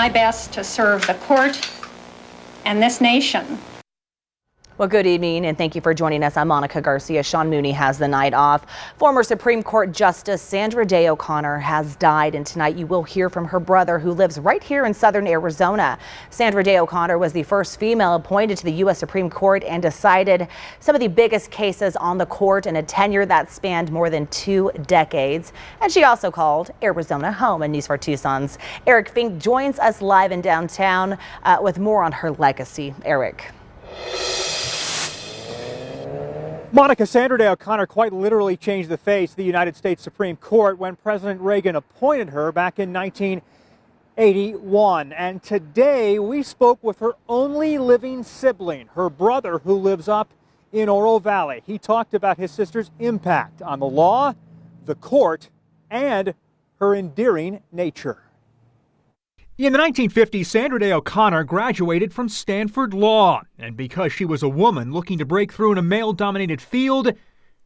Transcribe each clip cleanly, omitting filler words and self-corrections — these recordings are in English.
My best to serve the court and this nation. Well, good evening and thank you for joining us. I'm Monica Garcia. Sean Mooney has the night off. Former Supreme Court Justice Sandra Day O'Connor has died, and tonight you will hear from her brother, who lives right here in southern Arizona. Sandra Day O'Connor was the first female appointed to the U.S. Supreme Court and decided some of the biggest cases on the court in a tenure that spanned more than 2 decades. And she also called Arizona home. And News 4 Tucson's Eric Fink joins us live in downtown with more on her legacy. Eric. Monica, Sandra Day O'Connor quite literally changed the face of the United States Supreme Court when President Reagan appointed her back in 1981. And today we spoke with her only living sibling, her brother, who lives up in Oro Valley. He talked about his sister's impact on the law, the court, and her endearing nature. In the 1950s, Sandra Day O'Connor graduated from Stanford Law, and because she was a woman looking to break through in a male-dominated field,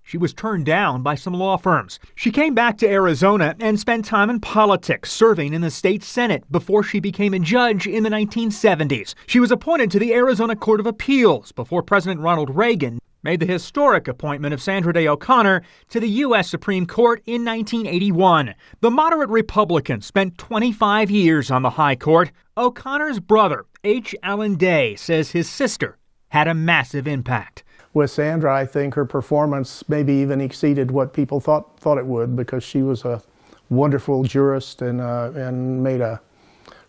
she was turned down by some law firms. She came back to Arizona and spent time in politics, serving in the state Senate before she became a judge in the 1970s. She was appointed to the Arizona Court of Appeals before President Ronald Reagan made the historic appointment of Sandra Day O'Connor to the U.S. Supreme Court in 1981. The moderate Republican spent 25 years on the high court. O'Connor's brother, H. Allen Day, says his sister had a massive impact. With Sandra, I think her performance maybe even exceeded what people thought it would, because she was a wonderful jurist and made a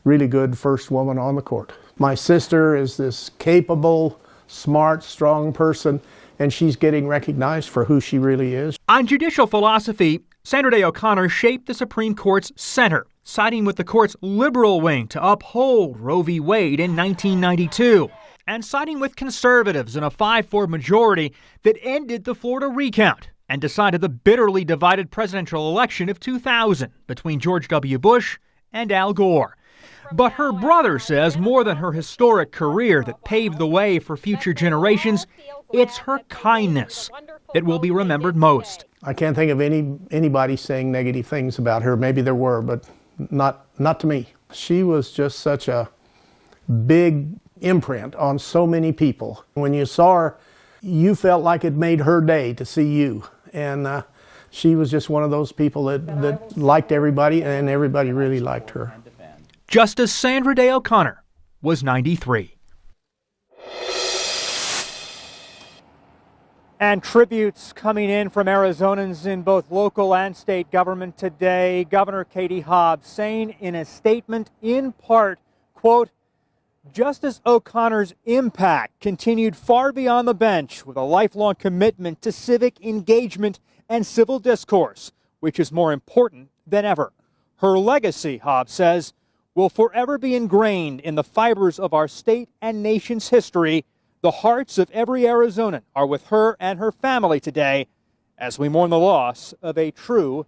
really good first woman on the court. My sister is this capable, smart, strong person, and she's getting recognized for who she really is. On judicial philosophy, Sandra Day O'Connor shaped the Supreme Court's center, siding with the court's liberal wing to uphold Roe v. Wade in 1992, and siding with conservatives in a 5-4 majority that ended the Florida recount and decided the bitterly divided presidential election of 2000 between George W. Bush and Al Gore. But her brother says more than her historic career that paved the way for future generations, it's her kindness that will be remembered most. I can't think of anybody saying negative things about her. Maybe there were, but not to me. She was just such a big imprint on so many people. When you saw her, you felt like it made her day to see you. And she was just one of those people that liked everybody, and everybody really liked her. Justice Sandra Day O'Connor was 93. And tributes coming in from Arizonans in both local and state government today. Governor Katie Hobbs saying in a statement, in part, quote, Justice O'Connor's impact continued far beyond the bench with a lifelong commitment to civic engagement and civil discourse, which is more important than ever. Her legacy, Hobbs says, will forever be ingrained in the fibers of our state and nation's history. The hearts of every Arizonan are with her and her family today as we mourn the loss of a true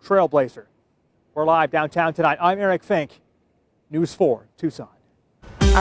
trailblazer. We're live downtown tonight. I'm Eric Fink, News 4 Tucson.